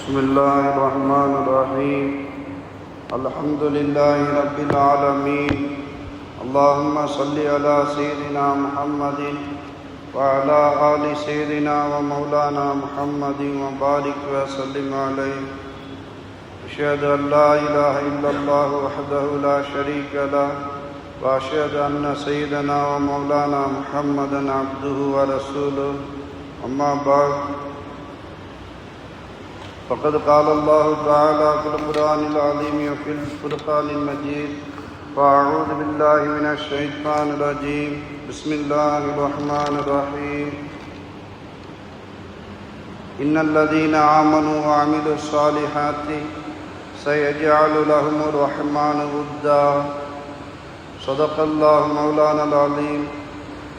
بسم الله الرحمن الرحيم الحمد لله رب العالمين اللهم صل على سيدنا محمد وعلى آل سيدنا ومولانا محمد وبارك وسلم عليه أشهد أن لا إله إلا الله وحده لا شريك له وأشهد أن سيدنا ومولانا محمدا عبده ورسوله أما بعد فقد قال الله تعالى في القرآن العظيم وفي الفرقان المجيد فأعوذ بالله من الشيطان الرجيم بسم الله الرحمن الرحيم إن الذين آمنوا وعملوا الصالحات سيجعل لهم الرحمن ودا صدق الله مولانا العظيم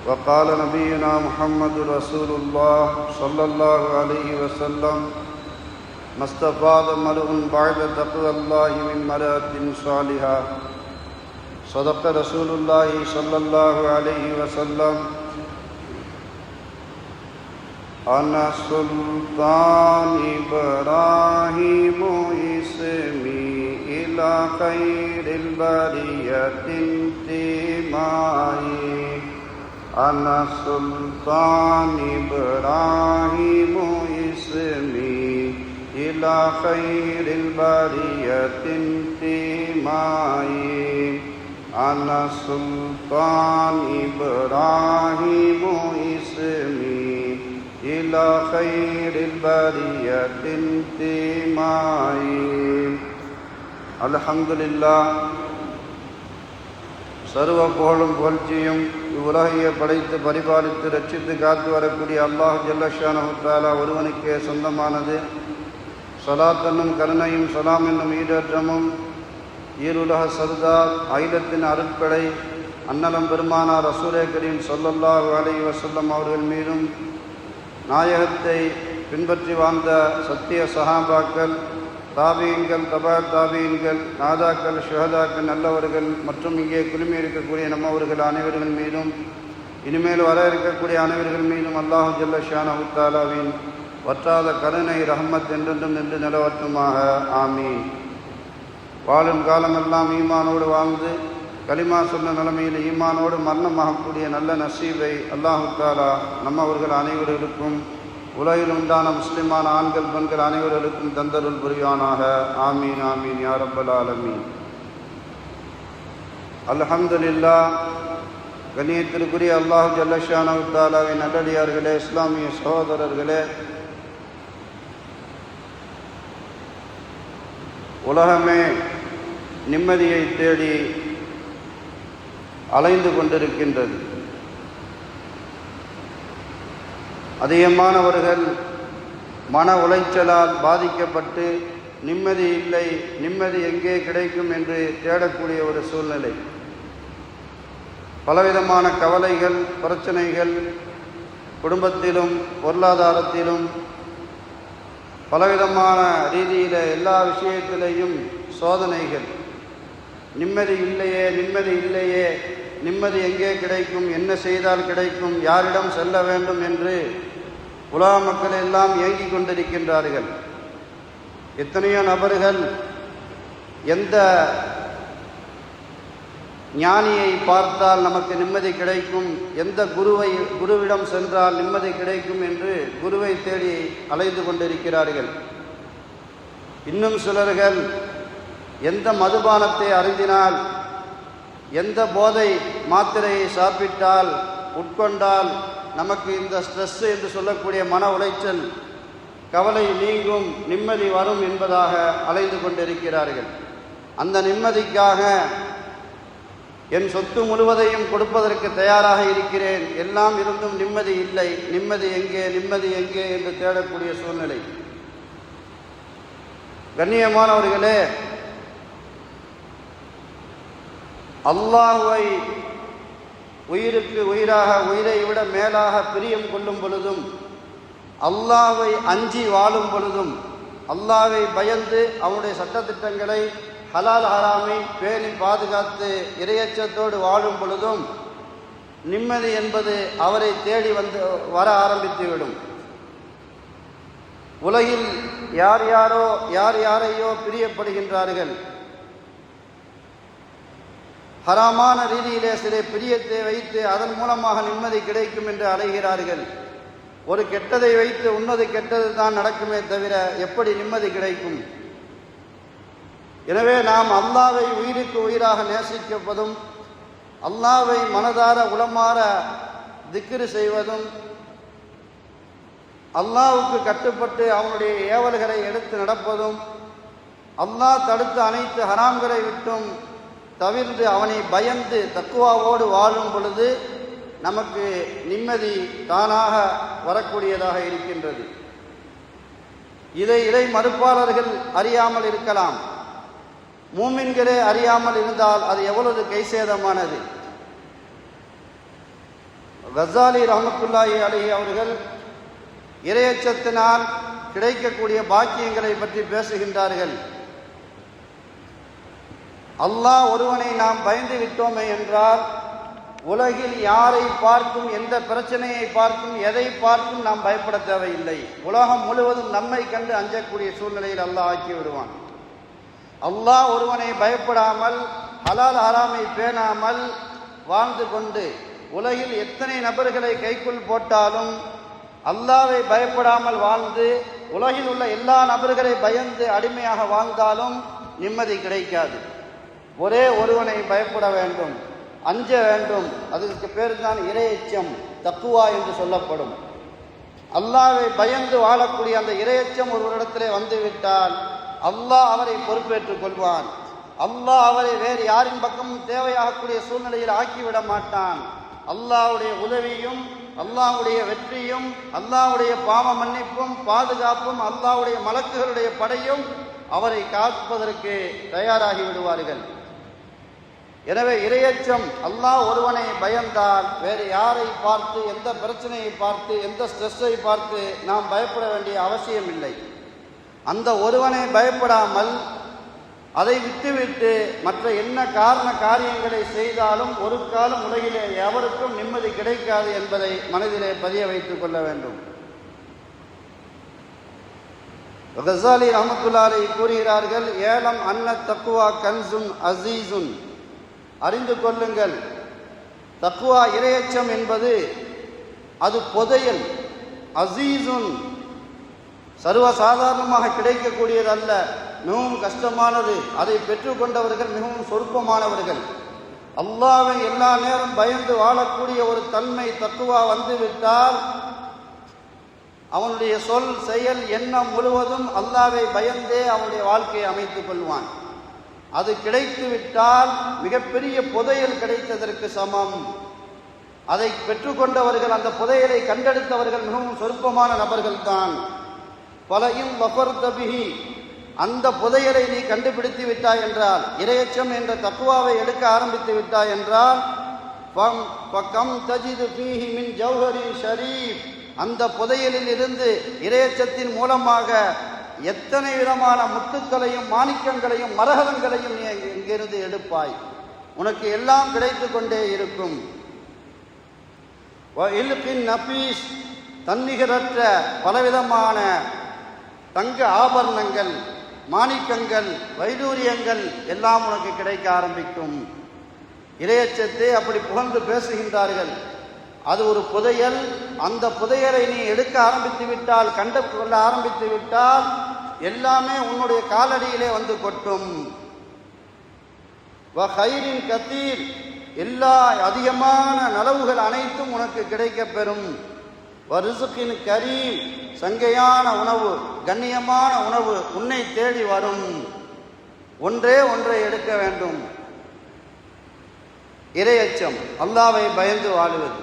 وقال نبينا محمد رسول الله صلى الله عليه وسلم ما استفاد مرء بعد تقوى الله من مرأة صالحة صدق رسول الله صلى الله عليه وسلم أنا سلطان إبراهيم اسمي إلى خير البرية انتمائي أنا سلطان إبراهيم اسمي إلى خير البرية انتمائي أنا سلطان إبراهيم اسمي إلى خير البرية انتمائي الحمد لله சர்வ புகழும் புகழ்ச்சியும் இவ்வுலகையை படைத்து பரிபாலித்து ரட்சித்து காத்து வரக்கூடிய அல்லாஹ் ஜல்ல ஷானஹு தஆலா ஒருவனுக்கே சொந்தமானது. ஸலாத் என்னும் கருணையும் சலாம் என்னும் ஈடேற்றமும் ஈருலக சர்தார் அகிலத்தின் அருட்படை அன்னலம் பெருமானார் ரசூலே கரீம் ஸல்லல்லாஹு அலைஹி வஸல்லம் அவர்கள் மீதும் நாயகத்தை பின்பற்றி வாழ்ந்த சத்திய சஹாபாக்கள், தாபீன்கள், தபா தாபீன்கள், நாதாக்கள், ஷுஹதாக்கள், நல்லவர்கள் மற்றும் இங்கே குழுமி இருக்கக்கூடிய நம்மவர்கள் அனைவர்கள் மீதும் இனிமேல் வர இருக்கக்கூடிய அனைவர்கள் மீதும் அல்லாஹு ஜல்ல ஷானஹு தஆலாவின் வற்றாத கருணை ரஹ்மத் என்றென்றும் நின்று நிலவற்றுமாக ஆமீன். வாழும் காலமெல்லாம் ஈமானோடு வாழ்ந்து கலிமா சொன்ன நிலைமையில் ஈமானோடு மரணமாகக்கூடிய நல்ல நசீபை அல்லாஹு தஆலா நம்மவர்கள் அனைவர்களுக்கும் உலகில் உண்டான முஸ்லிமான ஆண்கள் பெண்கள் அனைவர்களுக்கும் தந்தருள் புரிவானாக. ஆமீன் ஆமீன் யா ரப்பல் ஆலமீன். அல்ஹம்துலில்லாஹ். கண்ணியத்திற்குரிய அல்லாஹ் ஜல்ல ஷானஹு தஆலாவின் நல்லடியார்களே, இஸ்லாமிய சகோதரர்களே, உலகமே நிம்மதியை தேடி அலைந்து கொண்டிருக்கின்றது. அதிகமானவர்கள் மன உளைச்சலால் பாதிக்கப்பட்டு நிம்மதி இல்லை, நிம்மதி எங்கே கிடைக்கும் என்று தேடக்கூடிய ஒரு சூழ்நிலை. பலவிதமான கவலைகள், பிரச்சனைகள், குடும்பத்திலும் பொருளாதாரத்திலும் பலவிதமான ரீதியில் எல்லா விஷயத்திலேயும் சோதனைகள். நிம்மதி இல்லையே, நிம்மதி இல்லையே, நிம்மதி எங்கே கிடைக்கும், என்ன செய்தால் கிடைக்கும், யாரிடம் செல்ல வேண்டும் என்று உலக மக்கள் எல்லாம் ஏங்கிக் கொண்டிருக்கின்றார்கள். எத்தனையோ நபர்கள் எந்த ஞானியை பார்த்தால் நமக்கு நிம்மதி கிடைக்கும், எந்த குருவிடம் சென்றால் நிம்மதி கிடைக்கும் என்று குருவை தேடி அலைந்து கொண்டிருக்கிறார்கள். இன்னும் சிலர்கள் எந்த மதுபானத்தை அருந்தினால், எந்த போதை மாத்திரையை சாப்பிட்டால் உட்கொண்டால் நமக்கு இந்த ஸ்ட்ரெஸ் என்று சொல்லக்கூடிய மன உளைச்சல், கவலை நீங்கும், நிம்மதி வரும் என்பதாக அலைந்து கொண்டிருக்கிறார்கள். அந்த நிம்மதிக்காக என் சொத்து முழுவதையும் கொடுப்பதற்கு தயாராக இருக்கிறேன், எல்லாம் இருந்தும் நிம்மதி இல்லை, நிம்மதி எங்கே, நிம்மதி எங்கே என்று தேடக்கூடிய சூழ்நிலை. கண்ணியமானவர்களே, அல்லாஹ்வை உயிருக்கு உயிராக, உயிரை விட மேலாக பிரியம் கொள்ளும் பொழுதும், அல்லாஹ்வை அஞ்சி வாழும் பொழுதும், அல்லாஹ்வை பயந்து அவனுடைய சட்டத்திட்டங்களை ஹலால் ஹராமை பேணி பாதுகாத்து இறையச்சத்தோடு வாழும் பொழுதும் நிம்மதி என்பது அவரை தேடி வர ஆரம்பித்துவிடும். உலகில் யார் யாரையோ பிரியப்படுகின்றார்கள். ஹராமான ரீதியிலே சில பிரியத்தை வைத்து அதன் மூலமாக நிம்மதி கிடைக்கும் என்று அலைகிறார்கள். ஒரு கெட்டதை வைத்து உன்னது கெட்டது தான் நடக்குமே தவிர எப்படி நிம்மதி கிடைக்கும்? எனவே நாம் அல்லாஹ்வை உயிருக்கு உயிராக நேசிக்கப்பதும், அல்லாஹ்வை மனதார உளமாற திக்ரு செய்வதும், அல்லாஹ்வுக்கு கட்டுப்பட்டு அவனுடைய ஏவல்களை எடுத்து நடப்பதும், அல்லாஹ் தடுத்த அனைத்து ஹராம்களை விட்டும் தவிர்த்து அவனை பயந்து தக்குவாவோடு வாழும் பொழுது நமக்கு நிம்மதி தானாக வரக்கூடியதாக இருக்கின்றது. இதை இறை மறுப்பாளர்கள் அறியாமல் இருக்கலாம். மூமின்களே அறியாமல் இருந்தால் அது எவ்வளவு கைசேதமானது. கஸாலி ரஹ்மத்துல்லாஹி அலைஹி அவர்கள் இறையச்சத்தினால் கிடைக்கக்கூடிய பாக்கியங்களை பற்றி பேசுகின்றார்கள். அல்லாஹ் ஒருவனை நாம் பயந்து விட்டோமே என்றால் உலகில் யாரை பார்த்தும், எந்த பிரச்சனையை பார்த்தும், எதை பார்த்தும் நாம் பயப்பட தேவையில்லை. உலகம் முழுவதும் நம்மை கண்டு அஞ்சக்கூடிய சூழ்நிலையில் அல்லாஹ் ஆக்கி விடுவான். அல்லாஹ் ஒருவனை பயப்படாமல், ஹலால் ஹராமை பேணாமல் வாழ்ந்து கொண்டு உலகில் எத்தனை நபர்களை கைக்குள் போட்டாலும் அல்லாஹ்வை பயப்படாமல் வாழ்ந்து உலகில் உள்ள எல்லா நபர்களை பயந்து அடிமையாக வாழ்ந்தாலும் நிம்மதி கிடைக்காது. ஒரே ஒருவனை பயப்பட வேண்டும், அஞ்ச வேண்டும். அதற்கு பேர் தான் இறையச்சம், தக்குவா என்று சொல்லப்படும். அல்லாஹ்வை பயந்து வாழக்கூடிய அந்த இறையச்சம் ஒருவரிடத்திலே வந்துவிட்டால் அல்லாஹ் அவரை பொறுப்பேற்றுக் கொள்வான். அல்லாஹ் அவரை வேறு யாரின் பக்கமும் தேவையாகக்கூடிய சூழ்நிலையில் ஆக்கிவிட மாட்டான். அல்லாஹ்வுடைய உதவியும், அல்லாஹ்வுடைய வெற்றியும், அல்லாஹ்வுடைய பாவ மன்னிப்பும் பாதுகாப்பும், அல்லாஹ்வுடைய மலக்குகளுடைய படையும் அவரை காப்பதற்கு தயாராகி விடுவார்கள். எனவே இறையச்சம், அல்லாஹ் ஒருவனை பயந்தால் வேறு யாரை பார்த்து, எந்த பிரச்சனையை பார்த்து, எந்த ஸ்ட்ரெஸ்ஸை பார்த்து நாம் பயப்பட வேண்டிய அவசியம் இல்லை. அந்த ஒருவனை பயப்படாமல் அதை விட்டுவிட்டு மற்ற என்ன காரியங்களை செய்தாலும் ஒரு காலம் உலகிலே எவருக்கும் நிம்மதி கிடைக்காது என்பதை மனதிலே பதிய வைத்துக் கொள்ள வேண்டும். கஸாலி ரஹ்மத்துல்லாஹி அலைஹி கூறுகிறார்கள், ஏலம் அன்ன தக்குவா கன்சுன் அசீசுன், அறிந்து கொள்ளுங்கள், தக்குவா இறையச்சம் என்பது அது புதையல், அசீசுன் சர்வசாதாரணமாக கிடைக்கக்கூடியதல்ல, மிகவும் கஷ்டமானது. அதை பெற்றுக்கொண்டவர்கள் மிகவும் சொற்பமானவர்கள். அல்லாஹ்வை எல்லா நேரம் பயந்து வாழக்கூடிய ஒரு தன்மை தக்குவா வந்துவிட்டால் அவனுடைய சொல், செயல், எண்ணம் முழுவதும் அல்லாஹ்வை பயந்தே அவனுடைய வாழ்க்கையை அமைத்துக் கொள்வான். அது கிடைத்து விட்டால் மிகப்பெரிய புதையல் கிடைத்ததற்கு சமம். அதை பெற்றுக்கொண்டவர்கள், அந்த புதையலை கண்டெடுத்தவர்கள் மிகவும் சொற்பமான நபர்கள் தான். பலையும் வஃபர்தபிஹி, அந்த புதையலை நீ கண்டுபிடித்து விட்டாய் என்றால், இறையச்சம் என்ற தக்குவாவை எடுக்க ஆரம்பித்து விட்டாய் என்றால், ஃபகம் தஜிது ஃபீஹி மின் ஜௌஹரின் ஷரீஃப், அந்த புதையலில் இருந்து இறையச்சத்தின் மூலமாக எத்தனை விதமான முத்துக்களையும் மாணிக்கங்களையும் மரகதங்களையும் நீ இங்கிருந்து எடுப்பாய். உனக்கு எல்லாம் கிடைத்து கொண்டே இருக்கும். நபீஸ், தன்னிகரற்ற பலவிதமான தங்க ஆபரணங்கள், மாணிக்கங்கள், வைடூரியங்கள் எல்லாம் உனக்கு கிடைக்க ஆரம்பிக்கும். இறையச்சத்தை அப்படி புகழ்ந்து பேசுகின்றார்கள். அது ஒரு புதையல். அந்த புதையலை நீ எடுக்க ஆரம்பித்து விட்டால், கண்டு கொள்ள ஆரம்பித்து விட்டால் எல்லாமே உன்னுடைய காலடியிலே வந்து கொட்டும். வஹைரின் கத்தீர், எல்லா அதிகமான நலவுகள் அனைத்தும் உனக்கு கிடைக்க பெறும். வரிசுக்கின் கரீம், சங்கையான உணவு, கண்ணியமான உணவு உன்னை தேடி வரும். ஒன்றே ஒன்றை எடுக்க வேண்டும், இறையச்சம், அல்லாஹ்வை பயந்து வாழுவது.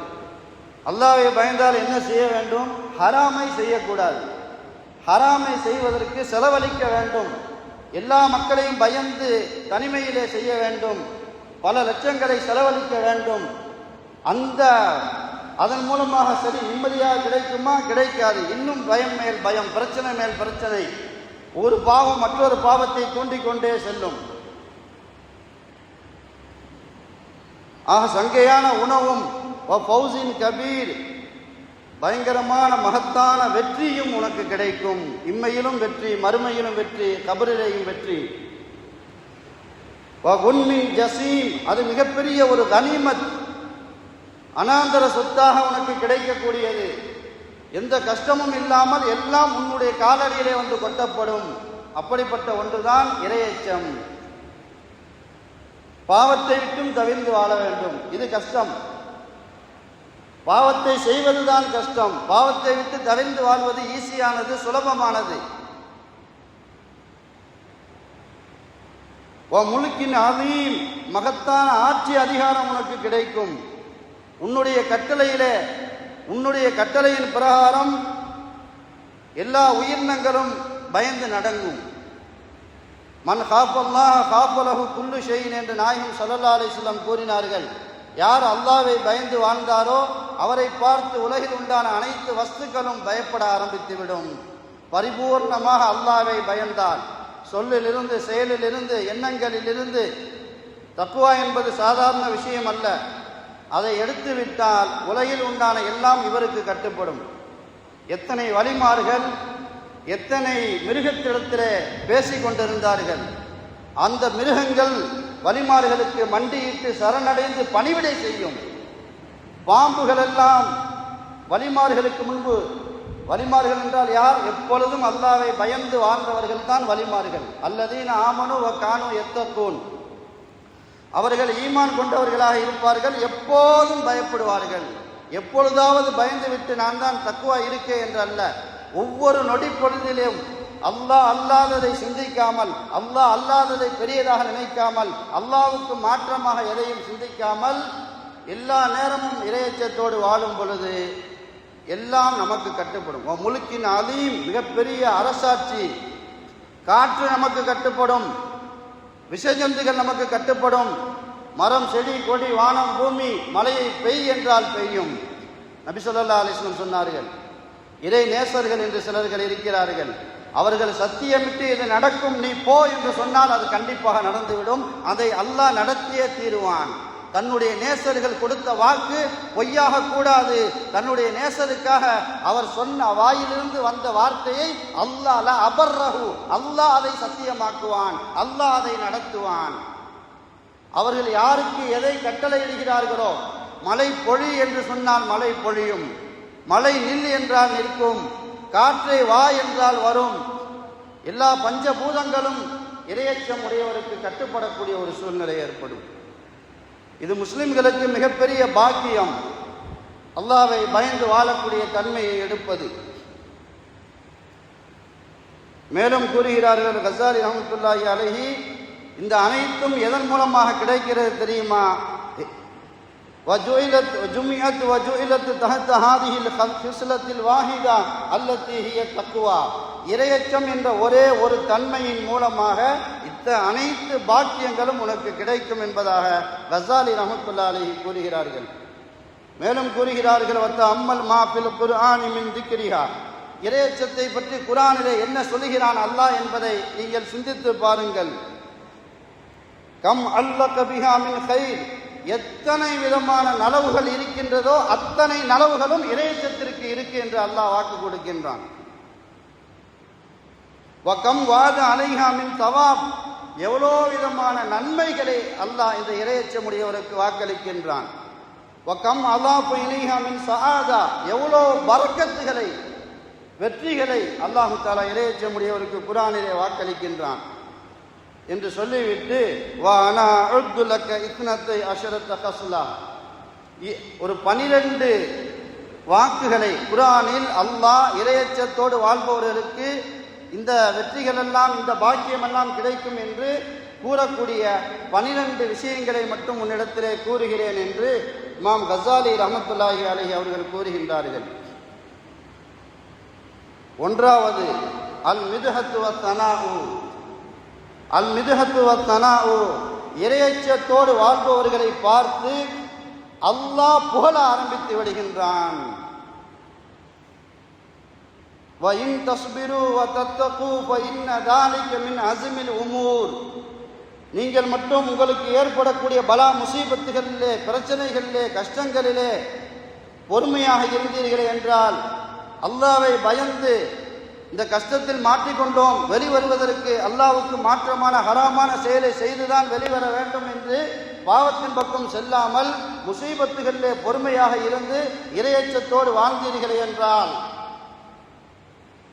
அல்லாஹ்வை பயந்தால் என்ன செய்ய வேண்டும்? ஹராமை செய்யக்கூடாது. ஹராமை செய்வதற்கு செலவழிக்க வேண்டும். எல்லா மக்களையும் பயந்து தனிமையிலே செய்ய வேண்டும். பல லட்சங்களை செலவழிக்க வேண்டும். அதன் மூலமாக சரி நிம்மதியாக கிடைக்குமா? கிடைக்காது. இன்னும் பயம் மேல் பயம், பிரச்சனை மேல் பிரச்சனை. ஒரு பாவம் மற்றொரு பாவத்தை தூண்டிக்கொண்டே செல்லும். ஆக சங்கையான உணவும் ஃபௌசின் கபீர், பயங்கரமான மகத்தான வெற்றியும் உனக்கு கிடைக்கும். இம்மையிலும் வெற்றி, மறுமையிலும் வெற்றி, கபரிலேயும் வெற்றி. வகுன்மின் ஜசீம், அது மிகப்பெரிய ஒரு கனிமத், அனாந்தர சொத்தாக உனக்கு கிடைக்கக்கூடியது. எந்த கஷ்டமும் இல்லாமல் எல்லாம் உன்னுடைய காலடியிலே வந்து கொட்டப்படும். அப்படிப்பட்ட ஒன்றுதான் இறையச்சம். பாவத்தை விட்டும் தவிர்ந்து வாழ வேண்டும். இது கஷ்டம். பாவத்தை செய்வதுதான் கஷ்டம். பாவத்தை விட்டு தவிர்ந்து வாழ்வது ஈஸியானது, சுலபமானது. முழுக்கின் அதீம், மகத்தான ஆட்சி அதிகாரம் உனக்கு கிடைக்கும். உன்னுடைய கட்டளையிலே, உன்னுடைய கட்டளையின் பிரகாரம் எல்லா உயிரினங்களும் பயந்து நடங்கும். மன் காஃபல்லாஹ் காஃபலஹு குல்லு ஷைஇன் என்று நாயகம் ஸல்லல்லாஹு அலைஹி வஸல்லம் கூறினார்கள். யார் அல்லாஹ்வை பயந்து வாழ்ந்தாரோ அவரை பார்த்து உலகில் உண்டான அனைத்து வஸ்துக்களும் பயப்பட ஆரம்பித்துவிடும். பரிபூர்ணமாக அல்லாஹ்வை பயந்தால், சொல்லிலிருந்து, செயலிலிருந்து, எண்ணங்களிலிருந்து, தக்வா என்பது சாதாரண விஷயம் அல்ல. அதை எடுத்து விட்டால் உலகில் உண்டான எல்லாம் இவருக்கு கட்டுப்படும். எத்தனை வலிமார்கள் எத்தனை மிருகத்திடத்திலே பேசிக் கொண்டிருந்தார்கள். அந்த மிருகங்கள் வலிமார்களுக்கு மண்டியிட்டு சரணடைந்து பணிவிடை செய்யும். பாம்புகள் எல்லாம் வலிமார்களுக்கு முன்பு, வலிமார்கள் என்றால் யார்? எப்பொழுதும் அல்லாஹ்வை பயந்து வாழ்ந்தவர்கள் தான் வலிமார்கள். அல்லதீன ஆமனு வ கானு யத்தகூன், அவர்கள் ஈமான் கொண்டவர்களாக இருப்பார்கள், எப்போதும் பயப்படுவார்கள். எப்பொழுதாவது பயந்து விட்டு நான் தான் தக்குவா இருக்கேன் என்று அல்ல, ஒவ்வொரு நொடி பொழுதிலும் அல்லாஹ் அல்லாததை சிந்திக்காமல், அல்லாஹ் அல்லாததை பெரியதாக நினைக்காமல், அல்லாஹ்வுக்கு மாற்றமாக எதையும் சிந்திக்காமல் எல்லா நேரமும் இறையச்சத்தோடு வாழும் பொழுது எல்லாம் நமக்கு கட்டுப்படும். முழுக்கின் அதீம், மிகப்பெரிய அரசாட்சி. காற்று நமக்கு கட்டுப்படும், விஷஜந்துகள் நமக்கு கட்டுப்படும். மரம், செடி, கொடி, வானம், பூமி, மலையை பெய் என்றால் பெய்யும். நபி ஸல்லல்லாஹு அலைஹி வஸல்லம் சொன்னார்கள். இறை நேசர்கள் என்று சிலர்கள் இருக்கிறார்கள். அவர்கள் சத்தியமிட்டு இது நடக்கும், நீ போ என்று சொன்னால் அது கண்டிப்பாக நடந்துவிடும். அதை அல்லாஹ் நடத்தியே தீருவான். தன்னுடைய நேசர்கள் கொடுத்த வாக்கு பொய்யாக கூடாது. தன்னுடைய நேசருக்காக அவர் சொன்ன வாயிலிருந்து வந்த வார்த்தையை அல்லாஹ் அபர்ரஹு, அல்லாஹ் அதை சத்தியமாக்குவான், அல்லாஹ் அதை நடத்துவான். அவர்கள் யாருக்கு எதை கட்டளையிடுகிறார்களோ, மழை பொழி என்று சொன்னால் மழை பொழியும், மழை நில் என்றால் நிற்கும், காற்றை வா என்றால் வரும். எல்லா பஞ்சபூதங்களும் இறையச்சம் உடையவருக்கு கட்டுப்படக்கூடிய ஒரு சூழ்நிலை ஏற்படும். இது முஸ்லிம்களுக்கு மிகப்பெரிய பாக்கியம், அல்லாஹ்வை பயந்து வாழக்கூடிய தன்மையை எடுப்பது. மேலும் கூறுகிறார்கள் கஸாலி ரஹ்மத்துல்லாஹி அலைஹி, இந்த அனைத்தும் எதன் மூலமாக கிடைக்கிறது தெரியுமா? வஜுஇலத் ஜுமிஅத் வஜுஇலத் தஹத ஹாதிஹில் ஃபிஸ்லத்தில் வாஹிதா அல்லதி ஹிய தக்வா. இறையச்சம் என்ற ஒரே ஒரு தன்மையின் மூலமாக அனைத்து பாக்கியங்களும் உனக்கு கிடைக்கும் என்பதாக கஸாலி ரஹ்மத்துல்லாஹி அலைஹி கூறுகிறார்கள். மேலும் கூறுகிறார்கள், வத்த அம்மல் மாஃபில் குர்ஆனி மின் திக்ரிஹா, இறையச்சத்தை பற்றி குர்ஆனிலே என்ன சொல்லுகிறான் அல்லாஹ் என்பதை நீங்கள் சிந்தித்து பாருங்கள். கம் அல்லக பிஹா மின் கைர், எத்தனை விதமான நலவுகள் இருக்கின்றதோ அத்தனை நலவுகளும் இறையச்சத்திற்கு இருக்கு என்று அல்லாஹ் வாக்கு கொடுக்கின்றான். வகம் வாத அலைஹா மின் தவாப், எவ்வளோ விதமான நன்மைகளை அல்லாஹ் இந்த இறையச்சமுடையவருக்கு வாக்களிக்கின்றான். வகம் அல்லாஹு இலைஹா மின் சஆதா, எவ்வளோ பரக்கத்துகளை, வெற்றிகளை அல்லாஹு தஆலா இறையச்சமுடையவருக்கு குர்ஆனிலே வாக்களிக்கின்றான் என்று சொல்லிவிட்டு, வா அனா உது லக இத்னத்தை அஷரத்த கஸ்லா, ஒரு 12 வாக்குகளை குர்ஆனில் அல்லாஹ் இறையச்சத்தோடு வாழ்பவர்களுக்கு இந்த வெற்றிகள் எல்லாம், இந்த பாக்கியம் எல்லாம் கிடைக்கும் என்று கூறக்கூடிய 12 விஷயங்களை மட்டும் உன்னிடத்திலே கூறுகிறேன் என்று இமாம் கஸாலி ரஹ்மத்துல்லாஹி அலைஹி அவர்கள் கூறுகின்றார்கள். ஒன்றாவது அல் மிதுஹத்து வ தனாஉ, அல் மிதுஹத்து வ தனாஉ, இறையச்சத்தோடு வாழ்பவர்களை பார்த்து அல்லாஹ் புகழ ஆரம்பித்து விடுகின்றான். وَإِن تَصْبِرُوا وَتَتَّقُوا فَإِنَّ ذَلِكَ مِنْ عَزْمِ الْأُمُورِ, நீங்கள் மட்டும் உங்களுக்கு ஏற்படக்கூடிய பலா முசீபத்துகளிலே, பிரச்சனைகளிலே, கஷ்டங்களிலே பொறுமையாக இருந்தீர்கள் என்றால், அல்லாஹ்வை பயந்து இந்த கஷ்டத்தில் மாட்டிக்கொண்டோம், வெளிவருவதற்கு அல்லாஹ்வுக்கு மாற்றமான ஹராமான செயலை செய்துதான் வெளிவர வேண்டும் என்று பாவத்தின் பக்கம் செல்லாமல் முசீபத்துகளிலே பொறுமையாக இருந்து இறையச்சத்தோடு வாழ்ந்தீர்கள் என்றால்,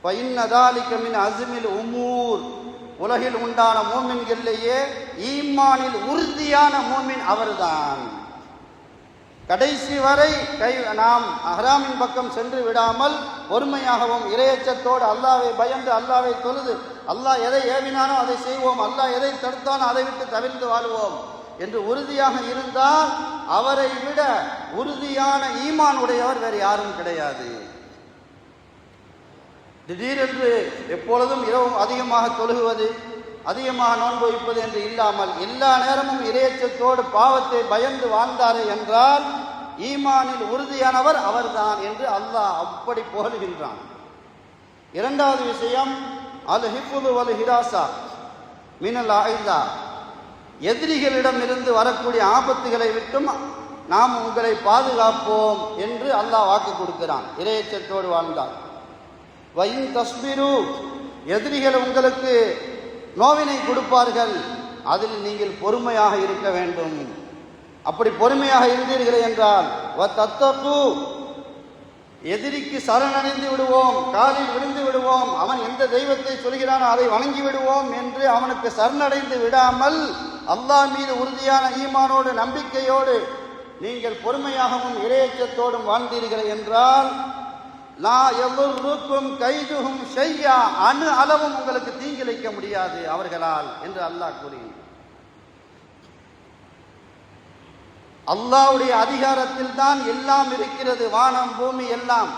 ஃபஇன்ன ذَلِكَ مِنْ عَزْمِ الْأُمُورِ, உலகில் உண்டான மூமின்களிலேயே ஈமானில் உறுதியான மூமின் அவர்தான். கடைசி வரை நாம் ஹராமின் பக்கம் சென்று விடாமல் பொறுமையாகவும் இறையச்சத்தோடு அல்லாஹ்வை பயந்து அல்லாஹ்வை தொழுது அல்லாஹ் எதை ஏவினானோ அதை செய்வோம், அல்லாஹ் எதை தடுத்தானோ அதை விட்டு தவிர்த்து வாழ்வோம் என்று உறுதியாக இருந்தால் அவரை விட உறுதியான ஈமான் உடையவர் வேறு யாரும் கிடையாது. திடீரென்று எப்பொழுதும் இரவும் அதிகமாக தொழுகுவது, அதிகமாக நோன்பு வைப்பது என்று இல்லாமல் எல்லா நேரமும் இறையச்சத்தோடு பாவத்தை பயந்து வாழ்ந்தாரே என்றால் ஈமானில் உறுதியானவர் அவர்தான் என்று அல்லாஹ் அப்படி புகழ்கின்றான். இரண்டாவது விஷயம், அல் ஹிஃபுது வல் ஹிராசா மினல் ஆயிதா, எதிரிகளிடம் இருந்து வரக்கூடிய ஆபத்துகளை விட்டும் நாம் உங்களை பாதுகாப்போம் என்று அல்லாஹ் வாக்கு கொடுக்கிறான். இறையச்சத்தோடு வாழ்ந்தார். வயின் தஸ்பிரு, எதிரிகள் உங்களுக்கு நோவினை கொடுப்பார்கள், அதில் நீங்கள் பொறுமையாக இருக்க வேண்டும். அப்படி பொறுமையாக இருந்தீர்கள் என்றால் வத்தத்தகு, எதிரிக்கு சரணடைந்து விடுவோம், காலில் விழுந்து விடுவோம், அவன் எந்த தெய்வத்தை சொல்கிறானோ அதை வணங்கி விடுவோம் என்று அவனுக்கு சரணடைந்து விடாமல் அல்லாஹ் மீது உறுதியான ஈமானோடு நம்பிக்கையோடு நீங்கள் பொறுமையாகவும் இறையச்சத்தோடும் வாழ்ந்தீர்கள் என்றால் லா யதுர்ருக்கும் கைதுஹும் ஷையா, அணு அளவும் உங்களுக்கு தீங்கிழைக்க முடியாது அவர்களால் என்று அல்லாஹ் கூறினார். அல்லாஹ்வுடைய அதிகாரத்தில் தான் எல்லாம் இருக்கிறது. வானம் பூமி எல்லாம்,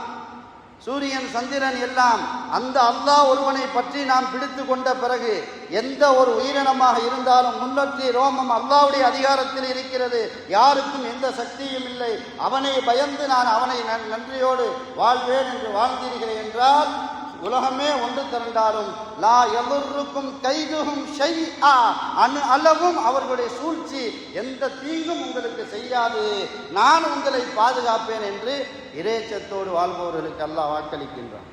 சூரியன் சந்திரன் எல்லாம் அந்த அல்லாஹ் ஒருவனை பற்றி நாம் பிடித்து கொண்ட பிறகு எந்த ஒரு உயிரினமாக இருந்தாலும் முன்னொற்றி ரோமம் அல்லாஹ்வுடைய அதிகாரத்தில் இருக்கிறது. யாருக்கும் எந்த சக்தியும் இல்லை. அவனை பயந்து நான் அவனை நன்றியோடு வாழ்வேன் என்று வாழ்ந்தீர்கள் என்றால் உலகமே ஒன்று திரண்டாலும் லா யதுர்ருக்கும் கைதுஹும் ஷைஆ, அணு அளவும் அவர்களுடைய சூழ்ச்சி எந்த தீங்கும் உங்களுக்கு செய்யாது, நான் உங்களை பாதுகாப்பேன் என்று இறையச்சத்தோடு வாழ்பவர்களுக்கு அல்லாஹ் வாக்களிக்கின்றான்.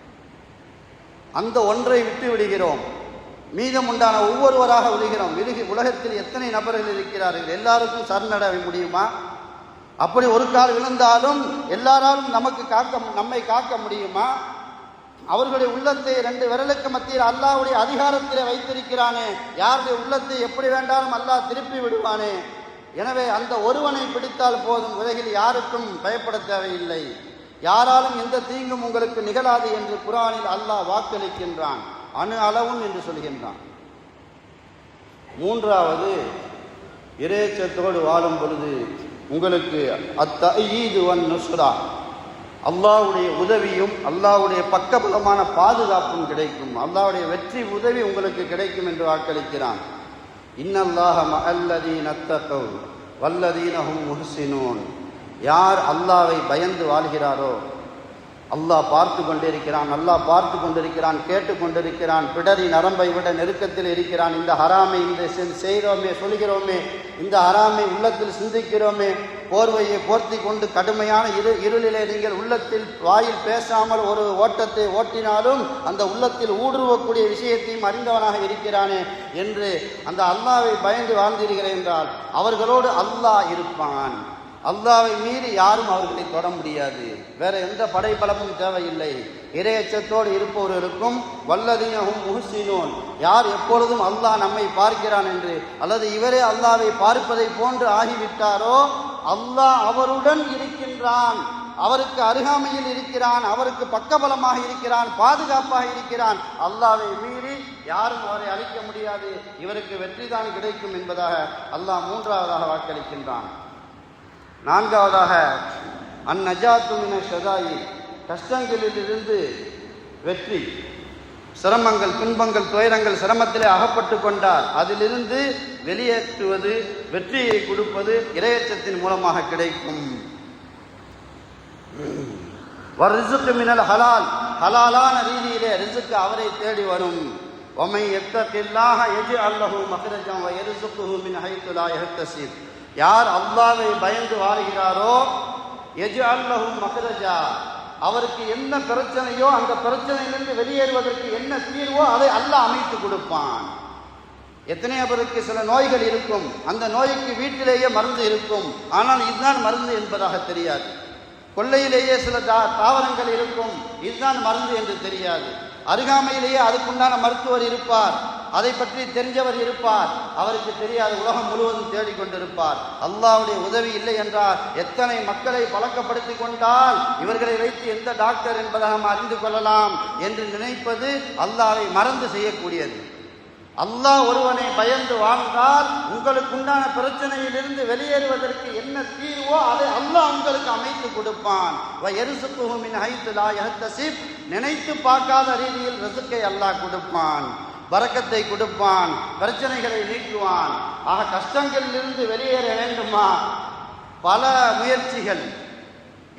அந்த ஒன்றை விட்டு விடுகிறோம், மீதம் உண்டான ஒவ்வொருவராக விழுகிறோம். உலகத்தில் எத்தனை நபர்கள் இருக்கிறார்கள்? எல்லாருக்கும் சரணட முடியுமா? அப்படி ஒரு கால் விழுந்தாலும் எல்லாராலும் நம்மை காக்க முடியுமா? அவர்களுடைய உள்ளத்தை 2 விரலுக்கு மத்தியில் அல்லாஹ்வுடைய அதிகாரத்திலே வைத்திருக்கிறானே, யாருடைய உள்ளத்தை எப்படி வேண்டாலும் அல்லாஹ் திருப்பி விடுவானே. எனவே அந்த ஒருவனை பிடித்தால் போதும், உலகில் யாருக்கும் பயப்பட தேவையில்லை, யாராலும் எந்த தீங்கும் உங்களுக்கு நிகழாது என்று குர்ஆனில் அல்லாஹ் வாக்களிக்கின்றான், அணு அளவும் என்று சொல்கின்றான். மூன்றாவது, இறையச்சத்தோடு வாழும் பொழுது உங்களுக்கு அத்தஈது வன் நுஸ்ரா, அல்லாஹ்வுடைய உதவியும் அல்லாஹ்வுடைய பக்கபலமான பாதுகாப்பும் கிடைக்கும், அல்லாஹ்வுடைய வெற்றி உதவி உங்களுக்கு கிடைக்கும் என்று வாக்களிக்கிறான். இன்னல்லாஹ மஅல்லதீன தக்கவ் வல்லதீன ஹும் முஹ்ஸினூன், யார் அல்லாஹ்வை பயந்து வாழ்கிறாரோ அல்லாஹ் பார்த்து கொண்டிருக்கிறான், அல்லாஹ் பார்த்து கொண்டிருக்கிறான், கேட்டு கொண்டிருக்கிறான், பிடரி நரம்பை விட நெருக்கத்தில் இருக்கிறான். இந்த ஹராமை இந்த செய்கிறோமே, சொல்கிறோமே, இந்த ஹராமை உள்ளத்தில் சிந்திக்கிறோமே, போர்வையை போர்த்தி கொண்டு கடுமையான இருளிலே நீங்கள் உள்ளத்தில் வாயில் பேசாமல் ஒரு ஓட்டத்தை ஓட்டினாலும் அந்த உள்ளத்தில் ஊடுருவக்கூடிய விஷயத்தையும் அறிந்தவனாக இருக்கிறானே என்று அந்த அல்லாஹ்வை பயந்து வாழ்ந்தீர்கள் என்றால் அவர்களோடு அல்லாஹ் இருப்பான். அல்லாஹ்வை மீறி யாரும் அவர்களை தொட முடியாது. வேற எந்த படைபலமும் தேவையில்லை. இறையச்சத்தோடு இருப்பவர்களுக்கும் வல்லதீனஹும் முஹ்ஸினூன், யார் எப்பொழுதும் அல்லாஹ் நம்மை பார்க்கிறான் என்று அல்லது இவரே அல்லாஹ்வை பார்ப்பதை போன்று ஆகிவிட்டாரோ அல்லாஹ் அவருடன் இருக்கின்றான், அவருக்கு அருகாமையில் இருக்கிறான், அவருக்கு பக்கபலமாக இருக்கிறான், பாதுகாப்பாக இருக்கிறான். அல்லாஹ்வை மீறி யாரும் அவரை அழிக்க முடியாது, இவருக்கு வெற்றிதான் கிடைக்கும் என்பதாக அல்லாஹ் மூன்றாவதாக வாக்களிக்கின்றான். நான்காவதாக அந்நஜாத்து மின ஷதாயி, கஷ்டங்களிலிருந்து வெற்றி, சிரமங்கள் துன்பங்கள் துயரங்கள் சிரமத்திலே அகப்பட்டு கொண்டார் அதிலிருந்து வெளியேற்றுவது, வெற்றியை கொடுப்பது இறையச்சத்தின் மூலமாக கிடைக்கும். வர்ரிசுக்கு மினல் ஹலால், ஹலாலான ரீதியிலே ரிசுக்கு அவரை தேடி வரும். வமை யத்தகில்லாஹ யஜ்அல் லஹு மக்ரஜன் வ யர்சுக்குஹு மின் ஹைத்து லா யஹ்தஸிப், யார் அல்லாஹ்வை பயந்து வாழ்கிறாரோ யஜ்அல் லஹு மக்ரஜா, அவருக்கு என்ன பிரச்சனையோ அந்த பிரச்சனையிலிருந்து வெளியேறுவதற்கு என்ன தீர்வோ அதை அல்லாஹ் அமைத்து கொடுப்பான். எத்தனையோ பேருக்கு சில நோய்கள் இருக்கும், அந்த நோய்க்கு வீட்டிலேயே மருந்து இருக்கும், ஆனால் இதுதான் மருந்து என்பதாக தெரியாது. கொள்ளையிலேயே சில தாவரங்கள் இருக்கும், இதுதான் மருந்து என்று தெரியாது. அருகாமையிலேயே அதுக்குண்டான மருத்துவர் இருப்பார், அதை பற்றி தெரிஞ்சவர் இருப்பார், அவருக்கு தெரியாது, உலகம் முழுவதும் தேடிக்கொண்டிருப்பார். அல்லாஹ்வுடைய உதவி இல்லை என்றால் எத்தனை மக்களை பழக்கப்படுத்தி கொண்டால் இவர்களை வைத்து எந்த டாக்டர் என்பதை நாம் அறிந்து கொள்ளலாம் என்று நினைப்பது அல்லாஹ்வை மறந்து செய்யக்கூடியது. அல்லாஹ் ஒருவனை பயந்து வாழ்ந்தால் உங்களுக்கு உண்டான பிரச்சனையிலிருந்து வெளியேறுவதற்கு என்ன தீர்வோ அதை அல்லாஹ் உங்களுக்கு அமைத்து கொடுப்பான். நினைத்து பார்க்காத ரீதியில் ரிஸ்கை அல்லாஹ் கொடுப்பான், பரக்கத்தை கொடுப்பான், பிரச்சனைகளை நீக்குவான். ஆக கஷ்டங்களிலிருந்து வெளியேற வேண்டுமா? பல முயற்சிகள்.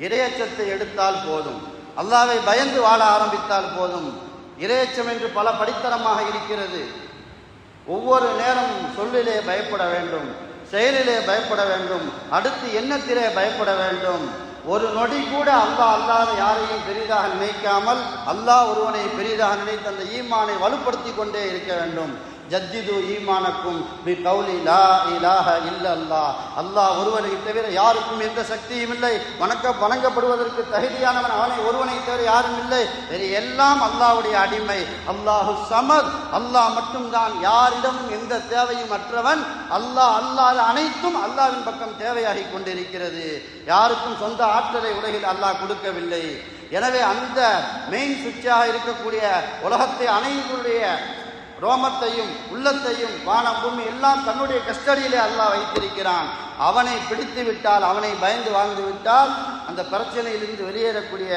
இறையச்சத்தை எடுத்தால் போதும், அல்லாஹ்வை பயந்து வாழ ஆரம்பித்தால் போதும். இறையச்சம் என்று பல படித்தரமாக இருக்கிறது. ஒவ்வொரு நேரமும் சொல்லிலே பயப்பட வேண்டும், செயலிலே பயப்பட வேண்டும், அடுத்து எண்ணத்திலே பயப்பட வேண்டும். ஒரு நொடி கூட அல்லாஹ் அல்லாத யாரையும் பெரிதாக நினைக்காமல் அல்லாஹ் ஒருவனை பெரிதாக நினைத்து அந்த ஈமானை வலுப்படுத்தி கொண்டே இருக்க வேண்டும். ஜத்திது ஈமானக்கும் பி கௌலி லா இலாஹ இல்லல்லாஹ். அல்லாஹ் ஒருவனை தவிர யாருக்கும் எந்த சக்தியும் இல்லை, வணங்கப்படுவதற்கு தகுதியானவன் அவனை ஒருவனை தவிர யாரும் இல்லை, வேறு எல்லாம் அல்லாஹ்வுடைய அடிமை. அல்லாஹு சமத், அல்லாஹ் மட்டும்தான், யாரிடமும் எந்த தேவையும் அற்றவன். அல்லாஹ் அல்லாத அனைத்தும் அல்லாஹ்வின் பக்கம் தேவையாகி கொண்டிருக்கிறது. யாருக்கும் சொந்த ஆற்றலை உலகில் அல்லாஹ் கொடுக்கவில்லை. எனவே அந்த மெயின் சுவிட்சாக இருக்கக்கூடிய உலகத்தை அனைவருடைய ரோமத்தையும் உள்ளத்தையும் வானம் பூமி எல்லாம் தன்னுடைய கஸ்டடியிலே அல்லாஹ் வைத்திருக்கிறான். அவனை பிடித்து விட்டால், அவனை பயந்து வாழ்ந்து விட்டால் அந்த பிரச்சனையிலிருந்து வெளியேறக்கூடிய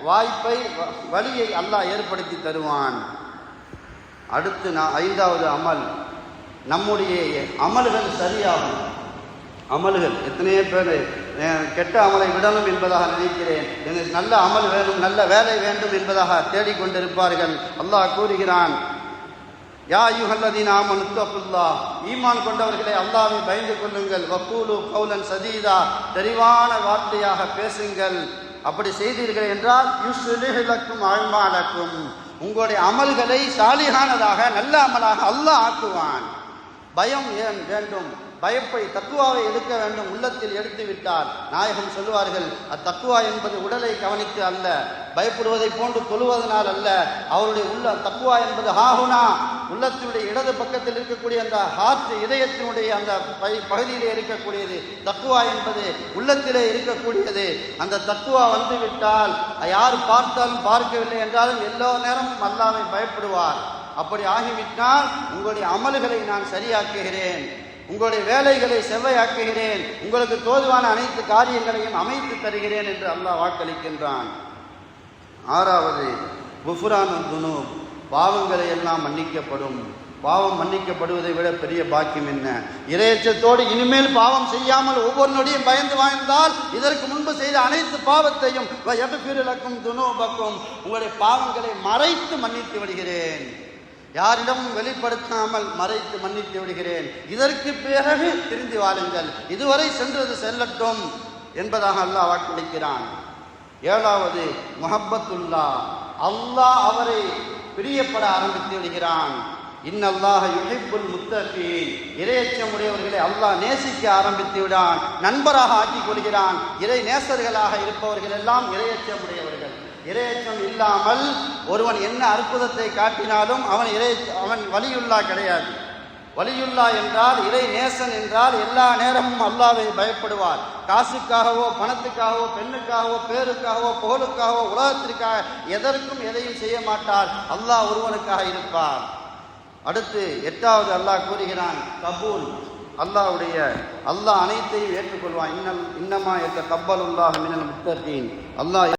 வாய்ப்பை, வழியை அல்லாஹ் ஏற்படுத்தி தருவான். அடுத்து ஐந்தாவது அமல், நம்முடைய அமல்கள் சரியாகும். அமல்கள் எத்தனையோ பேர் கெட்ட அமலை விடணும் என்பதாக நினைக்கிறேன், எனக்கு நல்ல அமல் வேணும், நல்ல வேலை வேண்டும் என்பதாக தேடிக்கொண்டிருப்பார்கள். அல்லாஹ் கூறுகிறான், யா அய்யுஹல்லதீன ஆமனு தக்குல்லாஹ், ஈமான் கொண்டவர்களே அல்லாஹ்வை பயந்து கொள்ளுங்கள். வக்கூலு கௌலன் சதீதா, தெளிவான வார்த்தையாக பேசுங்கள். அப்படி செய்தீர்கள் என்றால் யுஸ்லிஹ் லக்கும் அஅமாலக்கும், உங்களுடைய அமல்களை சாலிஹானதாக நல்ல அமலாக அல்லாஹ் ஆக்குவான். பயம் ஏன் வேண்டும்? பயப்பை தக்குவாவை எடுக்க வேண்டும். உள்ளத்தில் எடுத்து விட்டார் நாயகம் சொல்லுவார்கள், அத்தக்குவா என்பது உடலை கவனித்து அல்ல, பயப்படுவதை போன்று தொழுவதனால் அல்ல. அவருடைய உள்ள தக்குவா என்பது ஹாஹுனா, உள்ளத்தினுடைய இடது பக்கத்தில் இருக்கக்கூடிய அந்த ஹார்ட், இதயத்தினுடைய அந்த பகுதியிலே இருக்கக்கூடியது. தக்குவா என்பது உள்ளத்திலே இருக்கக்கூடியது. அந்த தக்குவா வந்துவிட்டால் யார் பார்த்தாலும் பார்க்கவில்லை என்றாலும் எல்லா நேரமும் அல்லாஹ்வை பயப்படுவார். அப்படி ஆகிவிட்டால் உங்களுடைய அமல்களை நான் சரியாக்குகிறேன், உங்களுடைய வேலைகளை செவ்வையாக்குகிறேன், உங்களுக்கு தோதுவான அனைத்து காரியங்களையும் அமைத்து தருகிறேன் என்று அல்லாஹ் வாக்களிக்கின்றான். ஆறாவது, குஃப்ரானு துனூப், பாவங்களை எல்லாம் மன்னிக்கப்படும். பாவம் மன்னிக்கப்படுவதை விட பெரிய பாக்கியம் என்ன? இறையச்சத்தோடு இனிமேல் பாவம் செய்யாமல் ஒவ்வொரு நொடியும் பயந்து வாழ்ந்தால் இதற்கு முன்பு செய்த அனைத்து பாவத்தையும் யக்ஃபிருலக்கும் துனூபக்கும், உங்களுடைய பாவங்களை மறைத்து மன்னித்து விடுகிறேன், யாரிடமும் வெளிப்படுத்தாமல் மறைத்து மன்னித்து விடுகிறேன். இதற்கு பிறகு திருந்தி வாழுங்கள், இதுவரை சென்றது செல்லட்டும் என்பதாக அல்லாஹ் வாக்களிக்கிறான். ஏழாவது, முஹப்பத்துல்லா, அல்லாஹ் அவரை பிரியப்பட ஆரம்பித்து விடுகிறான். இன்னல்லாஹ யுஹிப்புல் முத்தகீன், இறையச்சமுடையவர்களை அல்லாஹ் நேசிக்க ஆரம்பித்து விடான், நண்பராக ஆக்கிக் கொள்கிறான். இறை நேசர்களாக இருப்பவர்கள் எல்லாம் இறையச்சமுடையவர்கள். இறையச்சம் இல்லாமல் ஒருவன் என்ன அற்புதத்தை காட்டினாலும் அவன் வலியுல்லா கிடையாது. வலியுல்லா என்றால், இறை நேசன் என்றால் எல்லா நேரமும் அல்லாஹ்வை பயப்படுவார். காசுக்காகவோ பணத்துக்காகவோ பெண்ணுக்காகவோ பேருக்காகவோ புகழுக்காகவோ உலகத்திற்காக எதற்கும் எதையும் செய்ய மாட்டார். அல்லாஹ் ஒருவனுக்காக இருப்பார். அடுத்து எட்டாவது அல்லாஹ் கூறுகிறான் கபூல், அல்லாஹ் அனைத்தையும் ஏற்றுக்கொள்வான். இன்னமா எத்த கப்பலுல்லாஹ் மினல் முத்தகீன், அல்லாஹ்